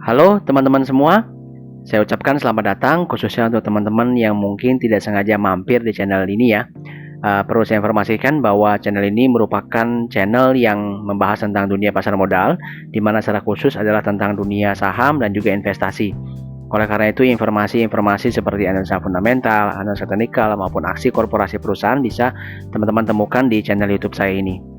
Halo teman-teman semua, saya ucapkan selamat datang khususnya untuk teman-teman yang mungkin tidak sengaja mampir di channel ini ya. Perlu saya informasikan bahwa channel ini merupakan channel yang membahas tentang dunia pasar modal, di mana secara khusus adalah tentang dunia saham dan juga investasi. Oleh karena itu, informasi-informasi seperti analisa fundamental, analisa teknikal, maupun aksi korporasi perusahaan bisa teman-teman temukan di channel YouTube saya ini.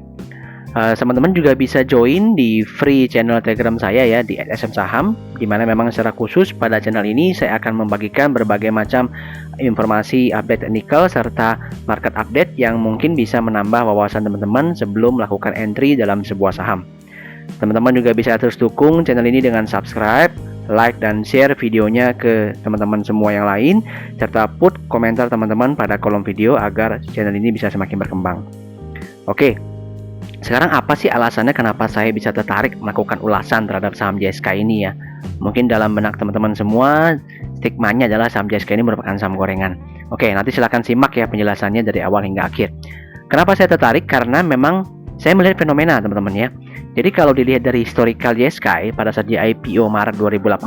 Teman-teman juga bisa join di free channel Telegram saya ya di @smsaham, di mana memang secara khusus pada channel ini saya akan membagikan berbagai macam informasi update teknikal serta market update yang mungkin bisa menambah wawasan teman-teman sebelum melakukan entry dalam sebuah saham. Teman-teman juga bisa terus dukung channel ini dengan subscribe, like, dan share videonya ke teman-teman semua yang lain, serta put komentar teman-teman pada kolom video agar channel ini bisa semakin berkembang. Oke. Sekarang apa sih alasannya kenapa saya bisa tertarik melakukan ulasan terhadap saham JSK ini ya? Mungkin dalam benak teman-teman semua, stigmanya adalah saham JSK ini merupakan saham gorengan. Oke, nanti silahkan simak ya penjelasannya dari awal hingga akhir. Kenapa saya tertarik? Karena memang saya melihat fenomena teman-teman ya. Jadi kalau dilihat dari historical JSK pada saat di IPO Maret 2018,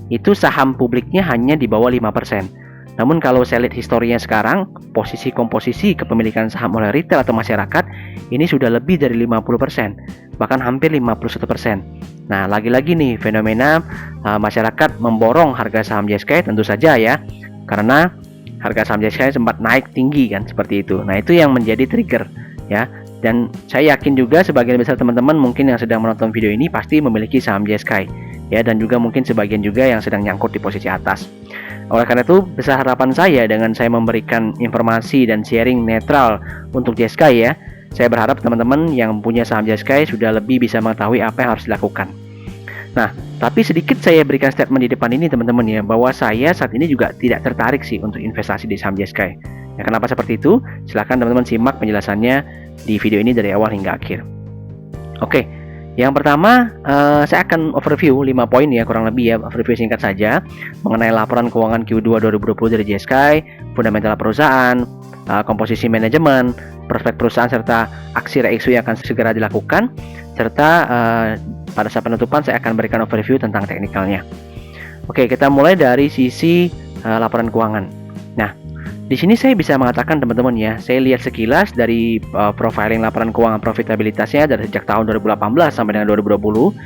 itu saham publiknya hanya di bawah 5%. Namun kalau saya lihat historinya sekarang, posisi komposisi kepemilikan saham oleh retail atau masyarakat ini sudah lebih dari 50%, bahkan hampir 51%. Nah, lagi-lagi nih fenomena masyarakat memborong harga saham JSK tentu saja ya, karena harga saham JSK sempat naik tinggi kan seperti itu. Nah, itu yang menjadi trigger ya. Dan saya yakin juga sebagian besar teman-teman mungkin yang sedang menonton video ini pasti memiliki saham JSK ya, dan juga mungkin sebagian juga yang sedang nyangkut di posisi atas. Oleh karena itu, besar harapan saya dengan saya memberikan informasi dan sharing netral untuk JSK ya. Saya berharap teman-teman yang punya saham JSK sudah lebih bisa mengetahui apa yang harus dilakukan. Nah, tapi sedikit saya berikan statement di depan ini teman-teman ya, bahwa saya saat ini juga tidak tertarik sih untuk investasi di saham JSK. Ya, kenapa seperti itu? Silahkan teman-teman simak penjelasannya di video ini dari awal hingga akhir. Oke. Yang pertama, saya akan overview 5 poin ya, kurang lebih ya, overview singkat saja mengenai laporan keuangan Q2 2020 dari JSK, fundamental perusahaan, komposisi manajemen, prospek perusahaan, serta aksi re-issue yang akan segera dilakukan, serta pada saat penutupan saya akan berikan overview tentang teknikalnya. Oke, kita mulai dari sisi laporan keuangan. Nah, di sini saya bisa mengatakan teman-teman ya, saya lihat sekilas dari profiling laporan keuangan profitabilitasnya dari sejak tahun 2018 sampai dengan 2020,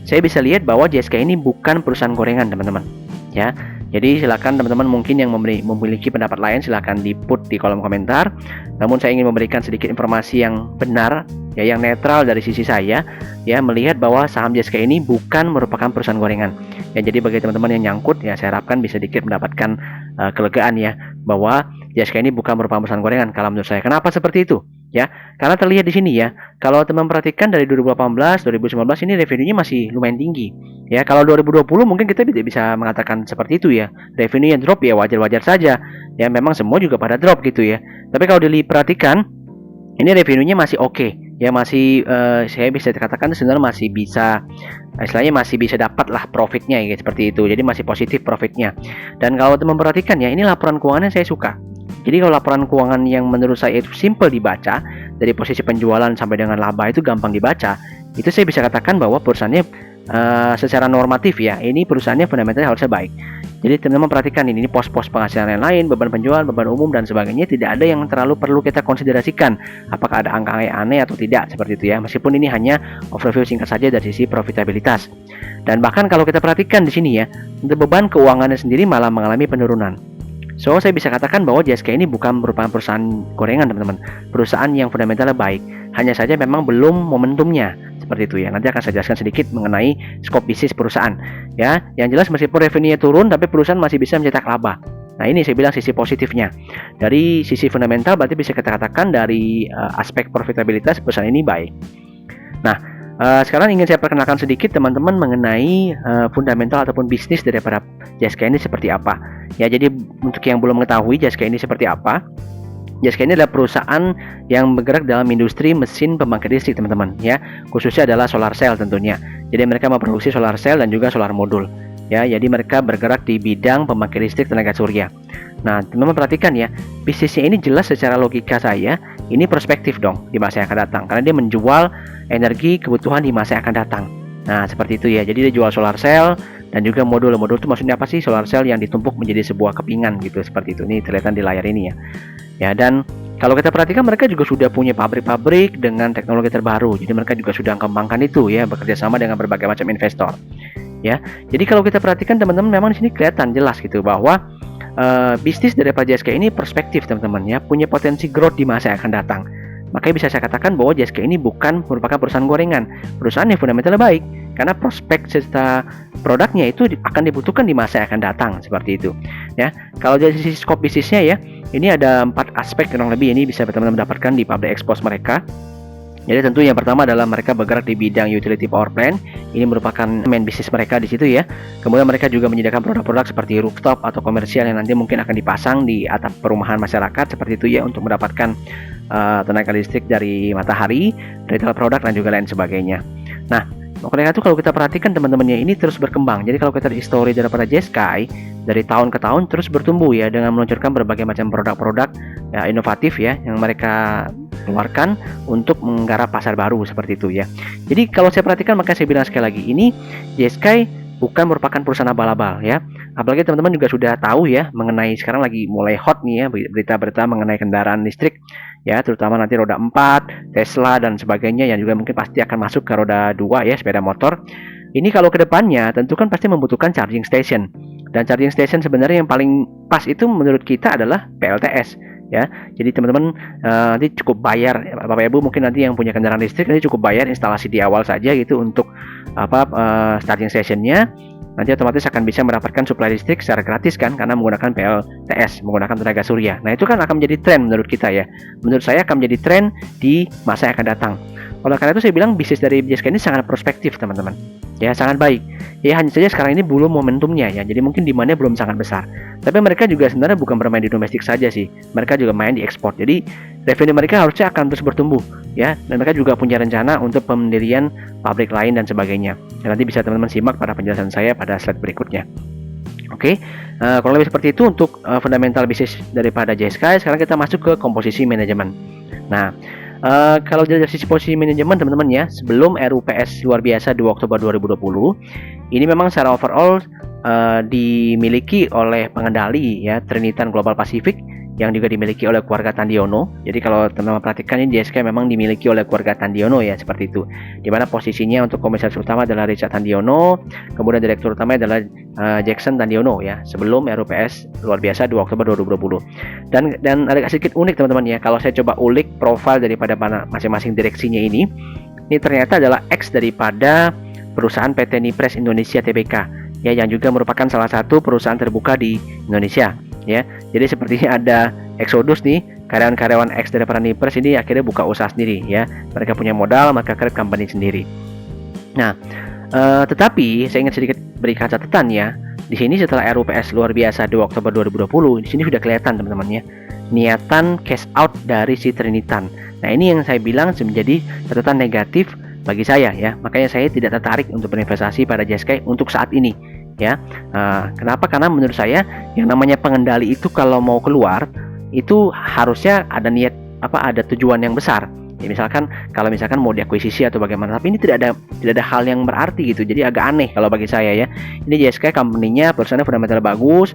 saya bisa lihat bahwa JSK ini bukan perusahaan gorengan teman-teman ya. Jadi silakan teman-teman mungkin yang memiliki pendapat lain silakan di-put di kolom komentar. Namun saya ingin memberikan sedikit informasi yang benar ya, yang netral dari sisi saya ya, melihat bahwa saham JSK ini bukan merupakan perusahaan gorengan. Ya, jadi bagi teman-teman yang nyangkut ya, saya harapkan bisa sedikit mendapatkan kelegaan ya, bahwa JSK ini bukan merupakan perusahaan gorengan kalau menurut saya. Kenapa seperti itu? Ya, karena terlihat di sini ya, kalau teman perhatikan dari 2018, 2019 ini revenue-nya masih lumayan tinggi. Ya, kalau 2020 mungkin kita tidak bisa mengatakan seperti itu ya. Revenue yang drop ya wajar-wajar saja. Ya, memang semua juga pada drop gitu ya. Tapi kalau diperhatikan, ini revenue-nya masih oke. Ya, masih saya bisa katakan sebenarnya masih bisa, istilahnya masih bisa dapat lah profitnya ya, seperti itu. Jadi masih positif profitnya. Dan kalau teman perhatikan ya, ini laporan keuangannya saya suka. Jadi kalau laporan keuangan yang menurut saya itu simple dibaca, dari posisi penjualan sampai dengan laba itu gampang dibaca, itu saya bisa katakan bahwa perusahaannya secara normatif ya, ini perusahaannya fundamentalnya harusnya baik. Jadi teman-teman perhatikan ini pos-pos penghasilan yang lain, beban penjualan, beban umum dan sebagainya, tidak ada yang terlalu perlu kita konsiderasikan apakah ada angka aneh atau tidak seperti itu ya. Meskipun ini hanya overview singkat saja dari sisi profitabilitas. Dan bahkan kalau kita perhatikan di sini ya, untuk beban keuangannya sendiri malah mengalami penurunan. So, saya bisa katakan bahwa JSK ini bukan merupakan perusahaan gorengan teman-teman. Perusahaan yang fundamentalnya baik. Hanya saja memang belum momentumnya. Seperti itu ya. Nanti akan saya jelaskan sedikit mengenai skop bisnis perusahaan. Ya, yang jelas meskipun revenue-nya turun, tapi perusahaan masih bisa mencetak laba. Nah, ini saya bilang sisi positifnya. Dari sisi fundamental berarti bisa kita katakan dari aspek profitabilitas perusahaan ini baik. Nah, sekarang ingin saya perkenalkan sedikit teman-teman mengenai fundamental ataupun bisnis daripada JSK ini seperti apa. Ya, jadi untuk yang belum mengetahui JSK ini seperti apa, JSK ini adalah perusahaan yang bergerak dalam industri mesin pembangkit listrik teman-teman ya, khususnya adalah solar cell tentunya. Jadi mereka memproduksi solar cell dan juga solar modul ya, jadi mereka bergerak di bidang pembangkit listrik tenaga surya. Nah, teman-teman perhatikan ya, bisnisnya ini jelas secara logika saya ini prospektif dong di masa yang akan datang, karena dia menjual energi kebutuhan di masa yang akan datang. Nah, seperti itu ya. Jadi dia jual solar cell dan juga modul. Modul itu maksudnya apa sih? Solar cell yang ditumpuk menjadi sebuah kepingan gitu, seperti itu. Ini terlihat di layar ini ya. Ya, dan kalau kita perhatikan mereka juga sudah punya pabrik-pabrik dengan teknologi terbaru. Jadi mereka juga sudah kembangkan itu ya, bekerja sama dengan berbagai macam investor. Ya. Jadi kalau kita perhatikan teman-teman, memang di sini kelihatan jelas gitu bahwa bisnis dari JSK ini perspektif teman-teman ya, punya potensi growth di masa yang akan datang. Makanya bisa saya katakan bahwa JSK ini bukan merupakan perusahaan gorengan, perusahaan yang fundamentalnya baik, karena prospek serta produknya itu akan dibutuhkan di masa yang akan datang, seperti itu ya. Kalau dari sisi skop bisnisnya ya, ini ada 4 aspek kurang lebih, ini bisa teman-teman dapatkan di public expose mereka. Jadi tentu yang pertama adalah mereka bergerak di bidang utility power plant. Ini merupakan main bisnis mereka di situ ya. Kemudian mereka juga menyediakan produk-produk seperti rooftop atau komersial yang nanti mungkin akan dipasang di atap perumahan masyarakat seperti itu ya, untuk mendapatkan tenaga listrik dari matahari, retail produk dan juga lain sebagainya. Nah, makanya itu kalau kita perhatikan teman-temannya ini terus berkembang. Jadi kalau kita lihat histori daripada Jeskai dari tahun ke tahun terus bertumbuh ya, dengan meluncurkan berbagai macam produk-produk ya, inovatif ya, yang mereka keluarkan untuk menggarap pasar baru seperti itu ya. Jadi kalau saya perhatikan, maka saya bilang sekali lagi, ini Jeskai bukan merupakan perusahaan abal-abal ya. Apalagi teman-teman juga sudah tahu ya mengenai sekarang lagi mulai hot nih ya berita-berita mengenai kendaraan listrik ya, terutama nanti roda 4, Tesla dan sebagainya, yang juga mungkin pasti akan masuk ke roda 2 ya, sepeda motor. Ini kalau ke depannya tentu kan pasti membutuhkan charging station. Dan charging station sebenarnya yang paling pas itu menurut kita adalah PLTS ya. Jadi teman-teman nanti cukup bayar, Bapak Ibu mungkin nanti yang punya kendaraan listrik nanti cukup bayar instalasi di awal saja gitu untuk charging stationnya. Nanti otomatis akan bisa mendapatkan suplai listrik secara gratis kan, karena menggunakan PLTS, menggunakan tenaga surya. Nah, itu kan akan menjadi tren menurut kita ya. Menurut saya akan menjadi tren di masa yang akan datang. Oleh karena itu saya bilang bisnis dari JSK ini sangat prospektif teman-teman. Ya, sangat baik. Ya, hanya saja sekarang ini belum momentumnya ya. Jadi mungkin demandnya belum sangat besar. Tapi mereka juga sebenarnya bukan bermain di domestik saja sih. Mereka juga main di ekspor. Jadi revenue mereka harusnya akan terus bertumbuh ya. Dan mereka juga punya rencana untuk pendirian pabrik lain dan sebagainya. Dan nanti bisa teman-teman simak pada penjelasan saya pada slide berikutnya. Oke, kurang lebih seperti itu untuk fundamental bisnis daripada JSK. Sekarang kita masuk ke komposisi manajemen. Nah, kalau dari sisi posisi manajemen teman-teman ya, sebelum RUPS luar biasa 2 Oktober 2020, ini memang secara overall dimiliki oleh pengendali ya Trinitan Global Pacific, yang juga dimiliki oleh keluarga Tandiono. Jadi kalau teman-teman perhatikan, ini JSK memang dimiliki oleh keluarga Tandiono ya, seperti itu. Dimana posisinya untuk komisaris utama adalah Richard Tandiono, kemudian direktur utama adalah Jackson Tandiono ya, sebelum RUPS luar biasa 2 Oktober 2020. Dan ada sedikit unik teman-teman ya, kalau saya coba ulik profil daripada masing-masing direksinya ini ternyata adalah ex daripada perusahaan PT Nipres Indonesia Tbk ya, yang juga merupakan salah satu perusahaan terbuka di Indonesia ya. Jadi sepertinya ada eksodus nih, karyawan-karyawan ex daripada Nipres ini akhirnya buka usaha sendiri ya. Mereka punya modal, maka create company sendiri. Nah, tetapi saya ingin sedikit berikan catatan ya. Di sini setelah RUPS luar biasa 2 Oktober 2020, di sini sudah kelihatan teman-teman ya, niatan cash out dari si Trinitan. Nah, ini yang saya bilang menjadi catatan negatif bagi saya ya. Makanya saya tidak tertarik untuk berinvestasi pada JSK untuk saat ini ya. Kenapa? Karena menurut saya yang namanya pengendali itu kalau mau keluar itu harusnya ada niat ada tujuan yang besar. Ya, misalkan kalau mau diakuisisi atau bagaimana, tapi ini tidak ada hal yang berarti gitu. Jadi agak aneh kalau bagi saya ya. Ini JSK company-nya perusahaannya fundamental bagus,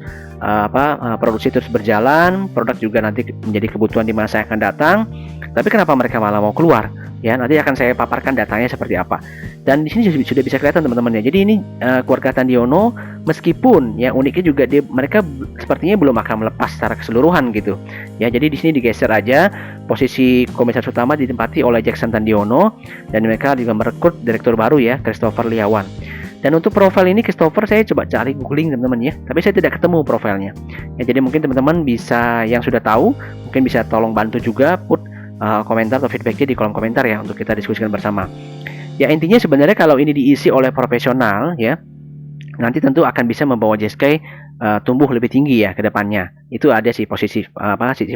produksi terus berjalan, produk juga nanti menjadi kebutuhan di masa yang akan datang. Tapi kenapa mereka malah mau keluar? Ya, nanti akan saya paparkan datanya seperti apa. Dan di sini sudah bisa kelihatan teman-teman ya. Jadi ini keluarga Tandiono, meskipun ya uniknya juga mereka sepertinya belum akan melepas secara keseluruhan gitu. Ya, jadi di sini digeser aja, posisi komisaris utama ditempati oleh Jackson Tandiono, dan mereka juga merekrut direktur baru ya, Christopher Liawan. Dan untuk profil ini Christopher saya coba cari googling teman-teman ya, tapi saya tidak ketemu profilnya. Ya, jadi mungkin teman-teman bisa yang sudah tahu, mungkin bisa tolong bantu juga put komentar atau feedbacknya di kolom komentar ya, untuk kita diskusikan bersama. Ya, intinya sebenarnya kalau ini diisi oleh profesional ya, nanti tentu akan bisa membawa JSK tumbuh lebih tinggi ya ke depannya. Itu ada sisi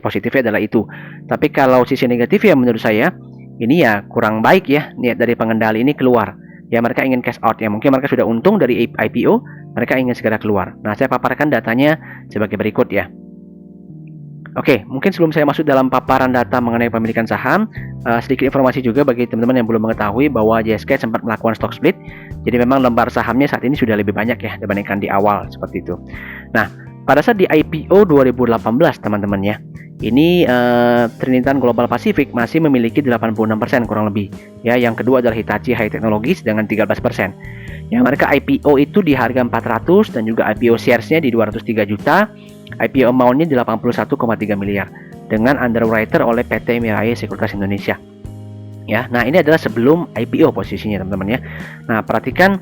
positifnya adalah itu. Tapi kalau sisi negatif ya menurut saya ini ya kurang baik ya, niat dari pengendali ini keluar. Ya, mereka ingin cash out ya, mungkin mereka sudah untung dari IPO, mereka ingin segera keluar. Nah, saya paparkan datanya sebagai berikut ya. Oke, mungkin sebelum saya masuk dalam paparan data mengenai pemilikan saham, sedikit informasi juga bagi teman-teman yang belum mengetahui bahwa JSK sempat melakukan stock split. Jadi memang lembar sahamnya saat ini sudah lebih banyak ya dibandingkan di awal seperti itu. Nah, pada saat di IPO 2018 teman-teman ya, ini Trinitan Global Pacific masih memiliki 86% kurang lebih. Ya, yang kedua adalah Hitachi High Technologies dengan 13%. Yang mereka IPO itu di harga 400 dan juga IPO shares-nya di 203 juta. IPO amount-nya 81,3 miliar dengan underwriter oleh PT Mirai Sekuritas Indonesia. Ya, nah ini adalah sebelum IPO posisinya teman-teman ya. Nah, perhatikan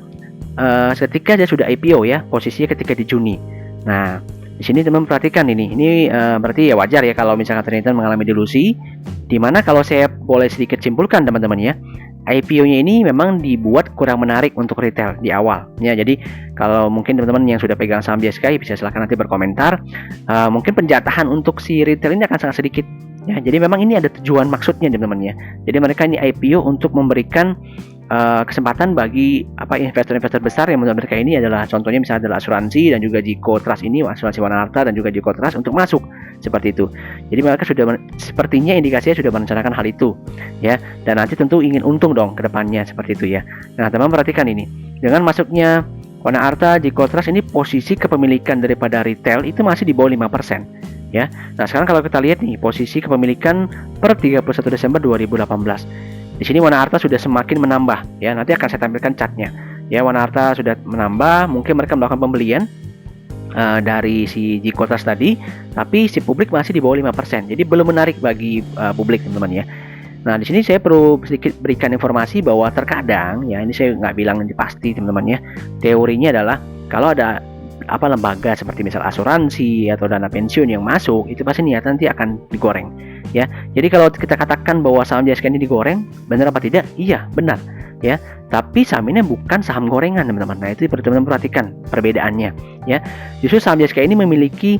ketika dia sudah IPO ya, posisinya ketika di Juni. Nah, di sini teman perhatikan ini berarti ya wajar ya kalau misalkan ternyata mengalami dilusi. Dimana kalau saya boleh sedikit simpulkan teman-teman ya, IPO-nya ini memang dibuat kurang menarik untuk retail di awal ya. Jadi kalau mungkin teman-teman yang sudah pegang saham JSK bisa silahkan nanti berkomentar. Mungkin penjatahan untuk si retail ini akan sangat sedikit ya. Jadi memang ini ada tujuan maksudnya teman-teman ya. Jadi mereka ini IPO untuk memberikan kesempatan bagi investor-investor besar yang menurut mereka ini adalah contohnya misalnya adalah asuransi dan juga Jiko Trust ini, asuransi Wana Arta dan juga Jiko Trust untuk masuk seperti itu. Jadi mereka sudah sepertinya indikasinya sudah merencanakan hal itu ya, dan nanti tentu ingin untung dong ke depannya seperti itu ya. Nah, teman perhatikan ini. Dengan masuknya Wana Arta, Jiko Trust ini posisi kepemilikan daripada retail itu masih di bawah 5% ya. Nah, sekarang kalau kita lihat nih posisi kepemilikan per 31 Desember 2018. Di sini Wana Arta sudah semakin menambah ya. Nanti akan saya tampilkan chartnya. Ya, Wana Arta sudah menambah, mungkin mereka melakukan pembelian dari si Jiko Trust tadi, tapi si publik masih di bawah 5%. Jadi belum menarik bagi publik teman-teman ya. Nah, di sini saya perlu sedikit berikan informasi bahwa terkadang ya, ini saya nggak bilang pasti teman-teman ya. Teorinya adalah kalau ada lembaga seperti misal asuransi atau dana pensiun yang masuk, itu pasti niatan nanti akan digoreng ya. Jadi kalau kita katakan bahwa saham JSK ini digoreng, benar apa tidak? Iya, benar ya. Tapi saham ini bukan saham gorengan teman-teman. Nah, itu perlu teman-teman perhatikan perbedaannya ya. Justru saham JSK ini memiliki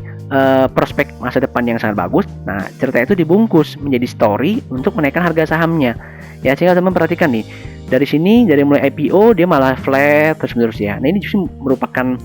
prospek masa depan yang sangat bagus. Nah, cerita itu dibungkus menjadi story untuk menaikkan harga sahamnya ya. Sehingga teman perhatikan nih, dari sini dari mulai IPO dia malah flat terus menerus ya. Nah, ini justru merupakan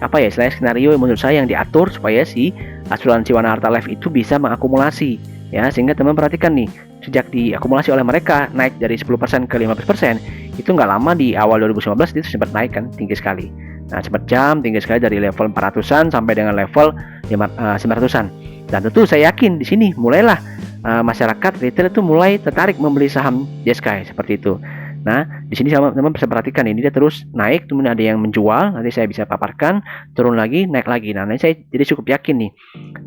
skenario yang menurut saya yang diatur supaya si asuransi Wana Arta Life itu bisa mengakumulasi ya. Sehingga teman perhatikan nih, sejak diakumulasi oleh mereka naik dari 10% ke 15%, itu nggak lama di awal 2019 itu sempat naik kan tinggi sekali. Nah, sempat tinggi sekali dari level 400-an sampai dengan level 900-an. Dan tentu saya yakin di sini mulailah masyarakat retail itu mulai tertarik membeli saham JSK seperti itu. Nah, di sini teman-teman bisa perhatikan ini dia terus naik, kemudian ada yang menjual, nanti saya bisa paparkan, turun lagi, naik lagi. Nah, ini saya jadi cukup yakin nih,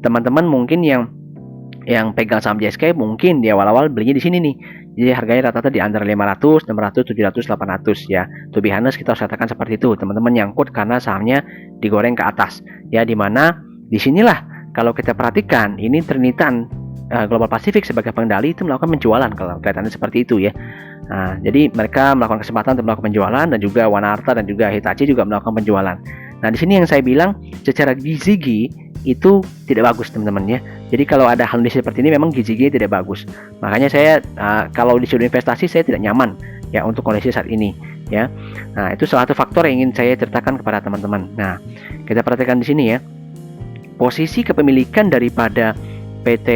teman-teman mungkin yang pegang saham JSK mungkin di awal-awal belinya di sini nih. Jadi harganya rata-rata di antara 500, 600, 700, 800 ya. To be honest, kita harus katakan seperti itu, teman-teman, nyangkut karena sahamnya digoreng ke atas. Ya, dimana disinilah kalau kita perhatikan ini Trinitan Global Pacific sebagai pengendali itu melakukan penjualan kalau kelihatannya seperti itu ya. Nah, jadi mereka melakukan kesempatan untuk melakukan penjualan dan juga Wana Arta dan juga Hitachi juga melakukan penjualan. Nah, di sini yang saya bilang secara gizi itu tidak bagus teman-teman ya. Jadi kalau ada kondisi seperti ini memang gizi tidak bagus. Makanya saya kalau disuruh investasi saya tidak nyaman ya untuk kondisi saat ini ya. Nah, itu salah satu faktor yang ingin saya ceritakan kepada teman-teman. Nah, kita perhatikan di sini ya. Posisi kepemilikan daripada PT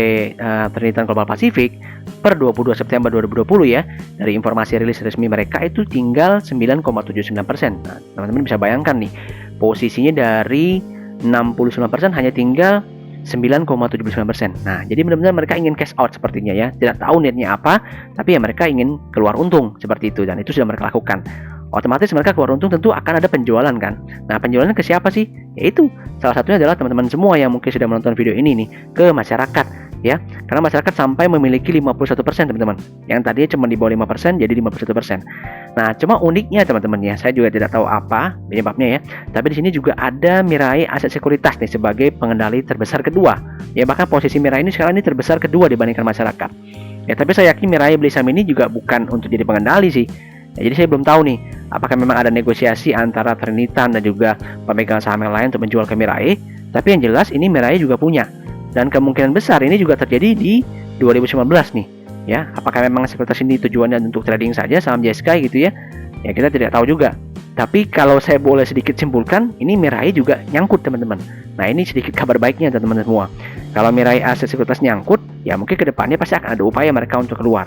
Trinitan Global Pacific per 22 September 2020 ya, dari informasi rilis resmi mereka itu tinggal 9,79%. Nah, teman-teman bisa bayangkan nih, posisinya dari 69% hanya tinggal 9,79%. Nah, jadi benar-benar mereka ingin cash out sepertinya ya. Tidak tahu niatnya apa, tapi ya mereka ingin keluar untung seperti itu, dan itu sudah mereka lakukan. Otomatis mereka keluar untung tentu akan ada penjualan kan. Nah, penjualannya ke siapa sih? Yaitu salah satunya adalah teman-teman semua yang mungkin sudah menonton video ini nih, ke masyarakat ya. Karena masyarakat sampai memiliki 51% teman-teman. Yang tadinya cuma di bawah 5% jadi 51%. Nah, cuma uniknya teman-teman ya, saya juga tidak tahu apa penyebabnya ya. Tapi di sini juga ada Mirai Aset Sekuritas nih sebagai pengendali terbesar kedua. Ya, bahkan posisi Mirai ini sekarang ini terbesar kedua dibandingkan masyarakat. Ya, tapi saya yakin Mirai beli saham ini juga bukan untuk jadi pengendali sih. Ya, jadi saya belum tahu nih, apakah memang ada negosiasi antara Trinitan dan juga pemegang saham yang lain untuk menjual ke Mirai. Tapi yang jelas ini Mirai juga punya. Dan kemungkinan besar ini juga terjadi di 2019 nih. Ya, apakah memang sekuritas ini tujuannya untuk trading saja saham JSK gitu ya? Ya, kita tidak tahu juga. Tapi kalau saya boleh sedikit simpulkan, ini Mirai juga nyangkut teman-teman. Nah ini sedikit kabar baiknya teman-teman semua. Kalau Mirai aset sekuritas nyangkut, ya mungkin kedepannya pasti akan ada upaya mereka untuk keluar.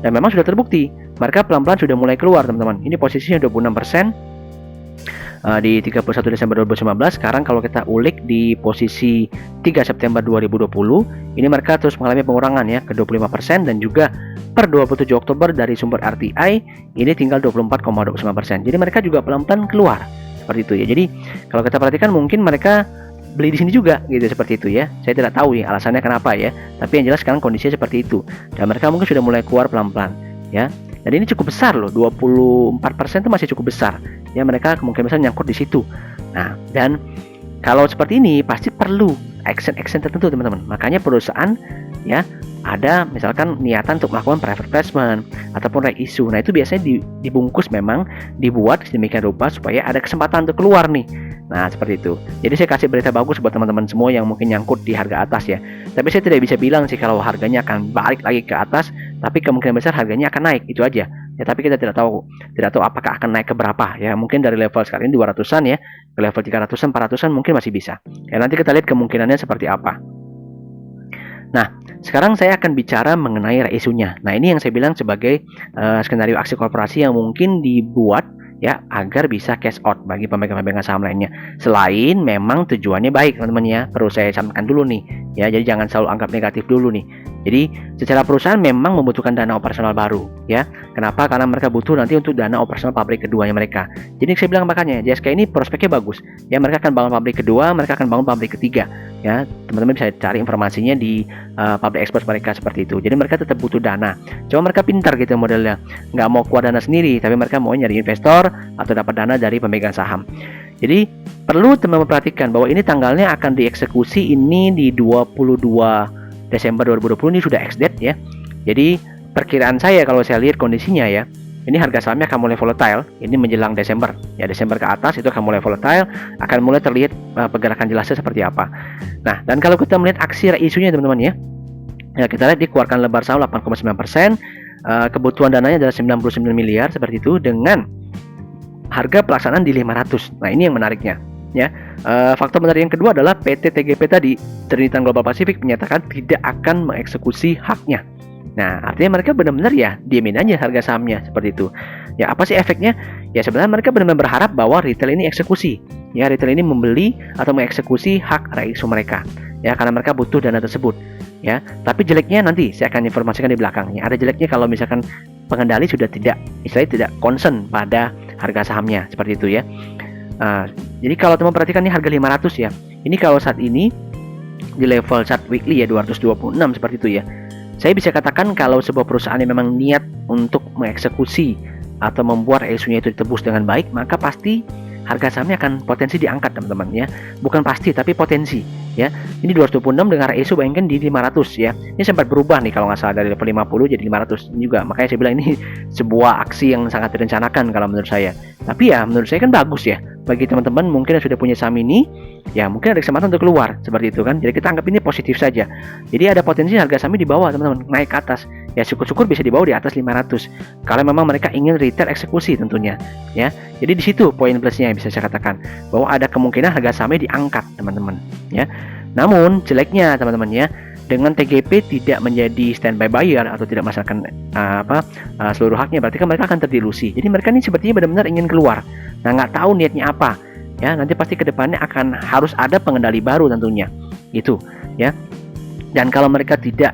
Dan memang sudah terbukti, mereka pelan-pelan sudah mulai keluar teman-teman. Ini posisinya 26%. Di 31 Desember 2019. Sekarang kalau kita ulik di posisi 3 September 2020, ini mereka terus mengalami pengurangan ya ke 25%, dan juga per 27 Oktober dari sumber RTI ini tinggal 24,29%. Jadi mereka juga pelan-pelan keluar seperti itu ya. Jadi kalau kita perhatikan mungkin mereka beli di sini juga gitu, seperti itu ya. Saya tidak tahu ya alasannya kenapa ya, tapi yang jelas sekarang kondisinya seperti itu, dan mereka mungkin sudah mulai keluar pelan-pelan ya. Dan ini cukup besar loh, 24% itu masih cukup besar ya, mereka kemungkinan besar nyangkut di situ. Nah, dan kalau seperti ini pasti perlu action tertentu teman-teman. Makanya perusahaan ya ada misalkan niatan untuk melakukan private placement ataupun reissue. Nah itu biasanya dibungkus, memang dibuat sedemikian rupa supaya ada kesempatan untuk keluar nih. Nah seperti itu. Jadi saya kasih berita bagus buat teman-teman semua yang mungkin nyangkut di harga atas ya. Tapi saya tidak bisa bilang sih kalau harganya akan balik lagi ke atas, tapi kemungkinan besar harganya akan naik, itu aja ya. Tapi kita tidak tahu apakah akan naik ke berapa ya. Mungkin dari level sekarang ini 200-an ya ke level 300-an 400-an mungkin masih bisa ya. Nanti kita lihat kemungkinannya seperti apa. Nah sekarang saya akan bicara mengenai reisunya. Nah ini yang saya bilang sebagai skenario aksi korporasi yang mungkin dibuat ya agar bisa cash out bagi pemegang-pemegang saham lainnya. Selain memang tujuannya baik teman-teman ya, perlu saya sampaikan dulu nih ya. Jadi jangan selalu anggap negatif dulu nih. Jadi secara perusahaan memang membutuhkan dana operasional baru ya. Kenapa? Karena mereka butuh nanti untuk dana operasional pabrik keduanya mereka. Jadi saya bilang makanya JSK ini prospeknya bagus ya. Mereka akan bangun pabrik kedua, mereka akan bangun pabrik ketiga ya. Teman-teman bisa cari informasinya di public expose mereka seperti itu. Jadi mereka tetap butuh dana. Cuma mereka pintar gitu modelnya, nggak mau keluar dana sendiri, tapi mereka mau nyari investor atau dapat dana dari pemegang saham. Jadi perlu teman-teman perhatikan bahwa ini tanggalnya akan dieksekusi ini di 22 Desember 2020, ini sudah ex-date ya. Jadi perkiraan saya kalau saya lihat kondisinya ya, ini harga sahamnya akan mulai volatile ini menjelang Desember ya. Desember ke atas itu akan mulai volatile, akan mulai terlihat pergerakan jelasnya seperti apa. Nah dan kalau kita melihat aksi reisunya teman-teman ya, kita lihat dikeluarkan lebar saham 8,9%, kebutuhan dananya adalah 99 miliar seperti itu, dengan harga pelaksanaan di 500. Nah ini yang menariknya ya. Faktor menarik yang kedua adalah PT TGP tadi, Trinitan Global Pacific, menyatakan tidak akan mengeksekusi haknya. Nah artinya mereka benar-benar ya diemin aja harga sahamnya seperti itu ya. Apa sih efeknya? Ya sebenarnya mereka benar-benar berharap bahwa retail ini eksekusi ya, retail ini membeli atau mengeksekusi hak reisu mereka ya, karena mereka butuh dana tersebut ya. Tapi jeleknya nanti saya akan informasikan di belakangnya. Ada jeleknya kalau misalkan pengendali sudah tidak, istilahnya tidak concern pada harga sahamnya seperti itu ya. Jadi kalau teman perhatikan ini harga 500 ya. Ini kalau saat ini di level chart weekly ya 226 seperti itu ya. Saya bisa katakan kalau sebuah perusahaan yang memang niat untuk mengeksekusi atau membuat reisunya itu ditebus dengan baik, maka pasti harga sahamnya akan potensi diangkat teman-teman ya. Bukan pasti tapi potensi ya. Ini 226 dengan reisu bayangkan di 500 ya. Ini sempat berubah nih kalau nggak salah dari level 50 jadi 500 juga. Makanya saya bilang ini sebuah aksi yang sangat direncanakan kalau menurut saya. Tapi ya menurut saya kan bagus ya bagi teman-teman mungkin yang sudah punya saham ini ya, mungkin ada kesempatan untuk keluar seperti itu kan. Jadi kita anggap ini positif saja. Jadi ada potensi harga sahamnya di bawah teman-teman, naik ke atas ya, syukur-syukur bisa di bawah di atas 500 kalau memang mereka ingin retail eksekusi tentunya ya. Jadi di situ poin plusnya yang bisa saya katakan bahwa ada kemungkinan harga sahamnya diangkat teman-teman ya. Namun jeleknya teman-teman ya, dengan TGP tidak menjadi standby buyer atau tidak melaksanakan seluruh haknya, berarti kan mereka akan terdilusi. Jadi mereka ini sepertinya benar-benar ingin keluar. Nah nggak tahu niatnya apa ya. Nanti pasti kedepannya akan harus ada pengendali baru tentunya gitu ya. Dan kalau mereka tidak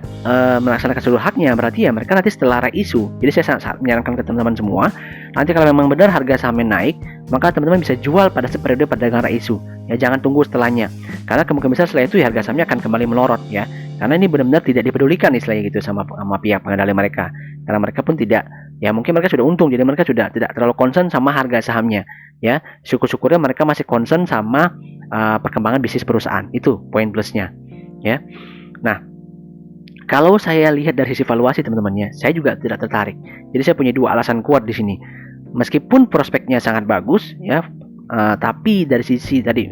melaksanakan seluruh haknya, berarti ya mereka nanti setelah reisu. Jadi saya sangat menyarankan ke teman-teman semua, nanti kalau memang benar harga sahamnya naik, maka teman-teman bisa jual pada periode perdagangan reisu ya, jangan tunggu setelahnya, karena kemungkinan besar setelah itu ya harga sahamnya akan kembali melorot ya. Karena ini benar-benar tidak dipedulikan istilahnya gitu sama pihak pengendali mereka, karena mereka pun tidak ya, mungkin mereka sudah untung jadi mereka sudah tidak terlalu concern sama harga sahamnya ya. Syukur-syukurnya mereka masih concern sama perkembangan bisnis perusahaan. Itu poin plusnya ya. Nah kalau saya lihat dari sisi valuasi teman-teman ya, saya juga tidak tertarik. Jadi saya punya dua alasan kuat di sini. Meskipun prospeknya sangat bagus ya, Tapi dari sisi tadi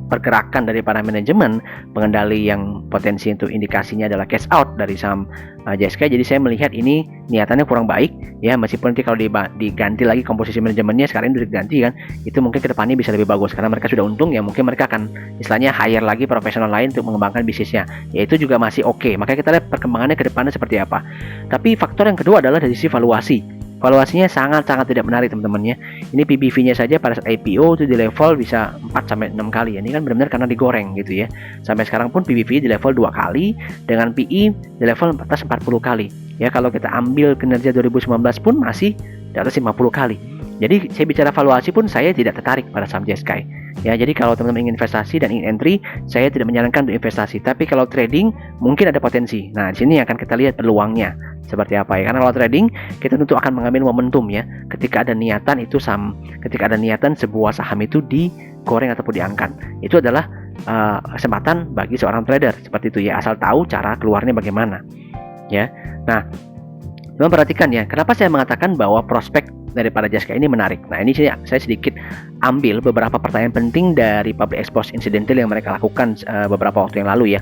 pergerakan dari para manajemen pengendali yang potensi untuk indikasinya adalah cash out dari saham JSK, jadi saya melihat ini niatannya kurang baik ya, meskipun nanti kalau diganti lagi komposisi manajemennya, sekarang ini udah diganti kan, itu mungkin kedepannya bisa lebih bagus karena mereka sudah untung ya, mungkin mereka akan istilahnya hire lagi profesional lain untuk mengembangkan bisnisnya, ya itu juga masih oke. Makanya kita lihat perkembangannya ke depannya seperti apa. Tapi faktor yang kedua adalah dari sisi valuasi. Valuasinya sangat-sangat tidak menarik teman-teman ya. Ini PBV-nya saja pada saat IPO itu di level bisa 4-6 kali. Ini kan benar-benar karena digoreng gitu ya. Sampai sekarang pun PBV di level 2 kali dengan PE di level atas 40 kali. Ya, kalau kita ambil kinerja 2019 pun masih di atas 50 kali. Jadi saya bicara valuasi pun saya tidak tertarik pada saham JSK. Ya, jadi kalau teman-teman ingin investasi dan ingin entry, saya tidak menyarankan untuk investasi. Tapi kalau trading mungkin ada potensi. Nah, di sini akan kita lihat peluangnya seperti apa ya. Karena kalau trading kita tentu akan mengambil momentum ya. Ketika ada niatan sebuah saham itu digoreng ataupun diangkat, itu adalah kesempatan bagi seorang trader seperti itu ya. Asal tahu cara keluarnya bagaimana. Ya. Nah, teman perhatikan ya. Kenapa saya mengatakan bahwa prospek daripada JSK ini menarik. Nah, ini saya sedikit ambil beberapa pertanyaan penting dari public expose incidental yang mereka lakukan beberapa waktu yang lalu ya.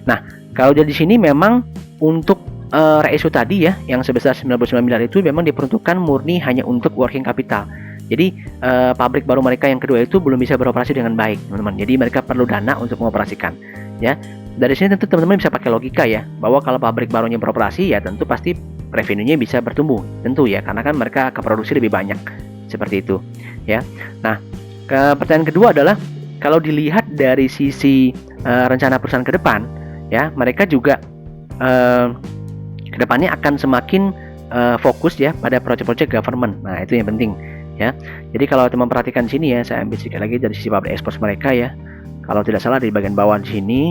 Nah, kalau dari sini memang untuk ratio tadi ya yang sebesar 99 miliar itu memang diperuntukkan murni hanya untuk working capital. Jadi pabrik baru mereka yang kedua itu belum bisa beroperasi dengan baik, teman-teman. Jadi mereka perlu dana untuk mengoperasikan ya. Dari sini tentu teman-teman bisa pakai logika ya, bahwa kalau pabrik barunya beroperasi ya tentu pasti revenue-nya bisa bertumbuh tentu ya, karena kan mereka akan produksi lebih banyak seperti itu ya. Nah, pertanyaan kedua adalah kalau dilihat dari sisi rencana perusahaan ke depan ya, mereka juga ke depannya akan semakin fokus ya pada proyek-proyek government. Nah, itu yang penting ya. Jadi kalau teman perhatikan sini ya, saya ambil sedikit lagi dari sisi public expose mereka ya. Kalau tidak salah di bagian bawah di sini.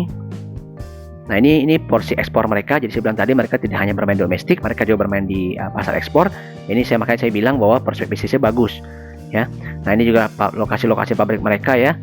Nah, ini porsi ekspor mereka. Jadi saya bilang tadi mereka tidak hanya bermain domestik, mereka juga bermain di pasar ekspor. Ini makanya saya bilang bahwa prospek bisnisnya bagus ya. Nah, ini juga lokasi-lokasi pabrik mereka ya,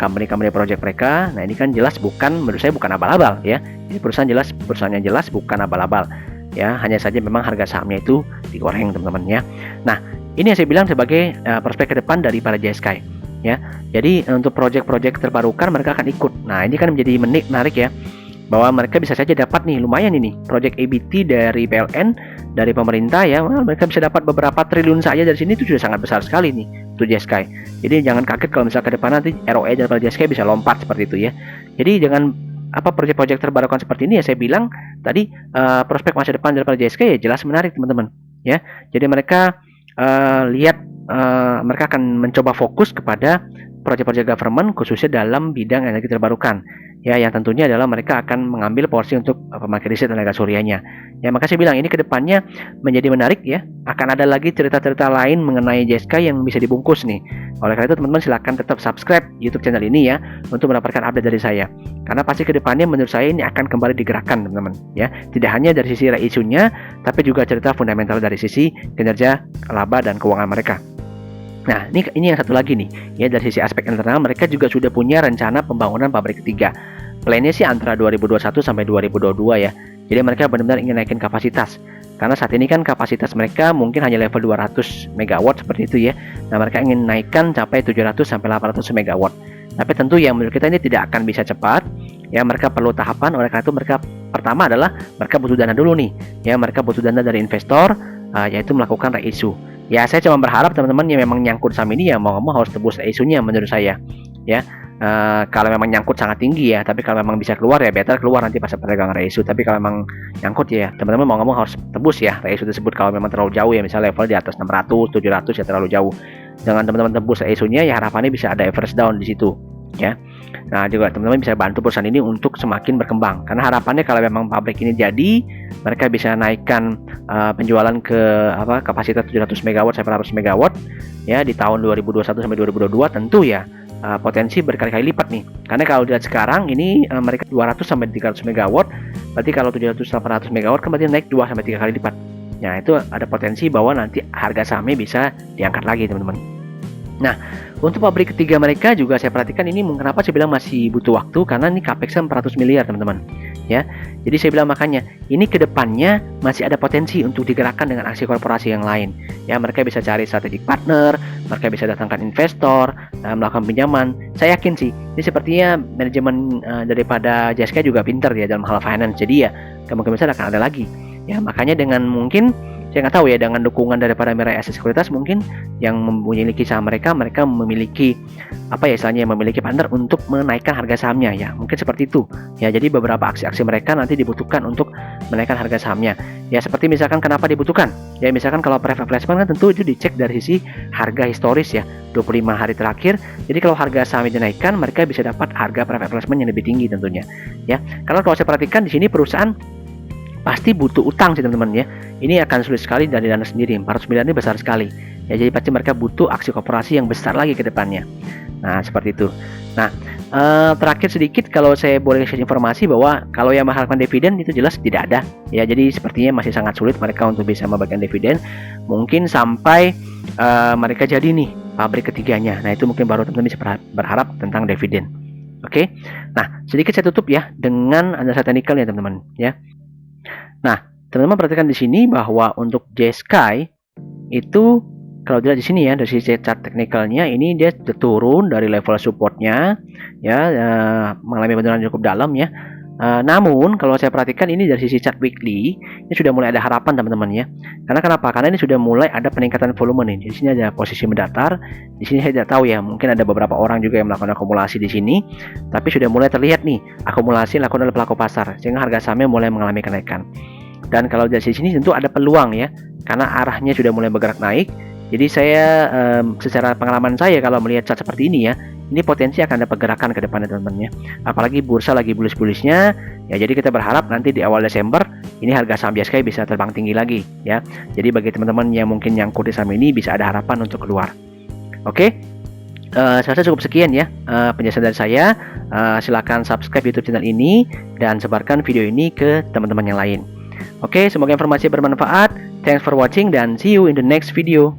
company-company project mereka. Nah, ini kan jelas menurut saya bukan abal-abal ya. Ini perusahaannya jelas bukan abal-abal ya. Hanya saja memang harga sahamnya itu digoreng teman-teman ya. Nah, ini yang saya bilang sebagai prospek ke depan dari para JSK ya. Jadi untuk proyek-proyek terbarukan mereka akan ikut. Nah, ini kan menjadi menarik ya, bahwa mereka bisa saja dapat nih lumayan ini proyek EBT dari PLN, dari pemerintah ya. Mereka bisa dapat beberapa triliun saja dari sini, itu sudah sangat besar sekali nih untuk JSK. Jadi jangan kaget kalau misalnya ke depan nanti ROE daripada JSK bisa lompat seperti itu ya. Jadi dengan proyek-proyek terbarukan seperti ini ya, saya bilang tadi prospek masa depan daripada JSK ya jelas menarik teman-teman ya. Jadi mereka mereka akan mencoba fokus kepada proyek-proyek government khususnya dalam bidang energi terbarukan ya, yang tentunya adalah mereka akan mengambil porsi untuk pembangkit listrik tenaga suryanya ya. Maka saya bilang ini kedepannya menjadi menarik ya, akan ada lagi cerita-cerita lain mengenai JSK yang bisa dibungkus nih. Oleh karena itu teman-teman silahkan tetap subscribe YouTube channel ini ya, untuk mendapatkan update dari saya, karena pasti kedepannya menurut saya ini akan kembali digerakkan teman-teman ya, tidak hanya dari sisi isunya tapi juga cerita fundamental dari sisi kinerja, laba dan keuangan mereka. Nah, ini yang satu lagi nih ya, dari sisi aspek internal mereka juga sudah punya rencana pembangunan pabrik ketiga. Plannya sih antara 2021 sampai 2022 ya. Jadi mereka benar-benar ingin naikin kapasitas. Karena saat ini kan kapasitas mereka mungkin hanya level 200 megawatt seperti itu ya. Nah, mereka ingin naikkan sampai 700 sampai 800 megawatt. Tapi tentu yang menurut kita ini tidak akan bisa cepat. Ya, mereka perlu tahapan. Oleh karena itu mereka pertama adalah mereka butuh dana dulu nih. Ya, mereka butuh dana dari investor, yaitu melakukan reissue. Ya, saya cuma berharap teman-teman yang memang nyangkut saham ini ya mau ngomong harus tebus isunya menurut saya ya. Kalau memang nyangkut sangat tinggi ya, tapi kalau memang bisa keluar ya better keluar nanti pas perdagangan reisu. Tapi kalau memang nyangkut ya teman-teman mau ngomong harus tebus ya reisu tersebut. Kalau memang terlalu jauh ya, misalnya level di atas 600 700 ya terlalu jauh, jangan teman-teman tebus reisunya ya, harapannya bisa ada average down di situ ya. Nah, juga teman-teman bisa bantu perusahaan ini untuk semakin berkembang, karena harapannya kalau memang pabrik ini jadi, mereka bisa naikkan penjualan ke kapasitas 700 megawatt sampai 800 megawatt ya di tahun 2021 sampai 2022. Tentu ya potensi berkali-kali lipat nih, karena kalau dilihat sekarang ini mereka 200 sampai 300 megawatt, berarti kalau 700 800 megawatt kan berarti naik 2 sampai 3 kali lipat. Nah, itu ada potensi bahwa nanti harga sahamnya bisa diangkat lagi teman-teman. Nah, untuk pabrik ketiga mereka juga saya perhatikan ini kenapa saya bilang masih butuh waktu, karena ini capex 400 miliar teman-teman ya. Jadi saya bilang makanya ini kedepannya masih ada potensi untuk digerakkan dengan aksi korporasi yang lain. Ya, mereka bisa cari strategic partner, mereka bisa datangkan investor, melakukan pinjaman. Saya yakin sih, ini sepertinya manajemen daripada JSK juga pintar ya dalam hal finance. Jadi ya kemungkinan besar akan ada lagi. Ya, makanya dengan mungkin saya nggak tahu ya, dengan dukungan daripada Mirai Asset Sekuritas mungkin yang memiliki saham mereka memiliki apa ya istilahnya, memiliki partner untuk menaikkan harga sahamnya ya, mungkin seperti itu ya. Jadi beberapa aksi-aksi mereka nanti dibutuhkan untuk menaikkan harga sahamnya ya. Seperti misalkan kenapa dibutuhkan ya, misalkan kalau private placement kan tentu itu dicek dari sisi harga historis ya, 25 hari terakhir. Jadi kalau harga sahamnya dinaikkan, mereka bisa dapat harga private placement yang lebih tinggi tentunya ya. Karena kalau saya perhatikan di sini perusahaan pasti butuh utang sih teman-teman ya. Ini akan sulit sekali dari dana sendiri, 400 miliar ini besar sekali ya. Jadi pasti mereka butuh aksi korporasi yang besar lagi ke depannya. Nah seperti itu. Nah terakhir sedikit kalau saya boleh kasih informasi bahwa kalau yang mengharapkan dividen itu jelas tidak ada ya. Jadi sepertinya masih sangat sulit mereka untuk bisa membagikan dividen, mungkin sampai mereka jadi nih pabrik ketiganya. Nah itu mungkin baru teman-teman bisa berharap tentang dividen. Oke. Nah sedikit saya tutup ya dengan analisa teknikal ya teman-teman ya. Nah, teman-teman perhatikan di sini bahwa untuk JSky itu kalau dilihat di sini ya dari sisi chart teknikalnya, ini dia turun dari level supportnya ya, mengalami penurunan cukup dalam ya. Namun kalau saya perhatikan ini dari sisi chart weekly, ini sudah mulai ada harapan teman-teman ya. Karena kenapa? Karena ini sudah mulai ada peningkatan volume nih. Di sini ada posisi mendatar. Di sini saya tidak tahu ya, mungkin ada beberapa orang juga yang melakukan akumulasi di sini, tapi sudah mulai terlihat nih akumulasi dilakukan oleh pelaku pasar sehingga harga sahamnya mulai mengalami kenaikan. Dan kalau dari sini tentu ada peluang ya, karena arahnya sudah mulai bergerak naik. Jadi saya secara pengalaman saya kalau melihat chart seperti ini ya, ini potensi akan ada pergerakan ke depannya teman-teman ya. Apalagi bursa lagi bullish-bullishnya ya, jadi kita berharap nanti di awal Desember ini harga saham JSky bisa terbang tinggi lagi ya. Jadi bagi teman-teman yang mungkin nyangkut di saham ini bisa ada harapan untuk keluar. Oke. Saya rasa cukup sekian ya penjelasan dari saya. Silakan subscribe YouTube channel ini dan sebarkan video ini ke teman-teman yang lain. Oke, semoga informasi bermanfaat. Thanks for watching dan see you in the next video.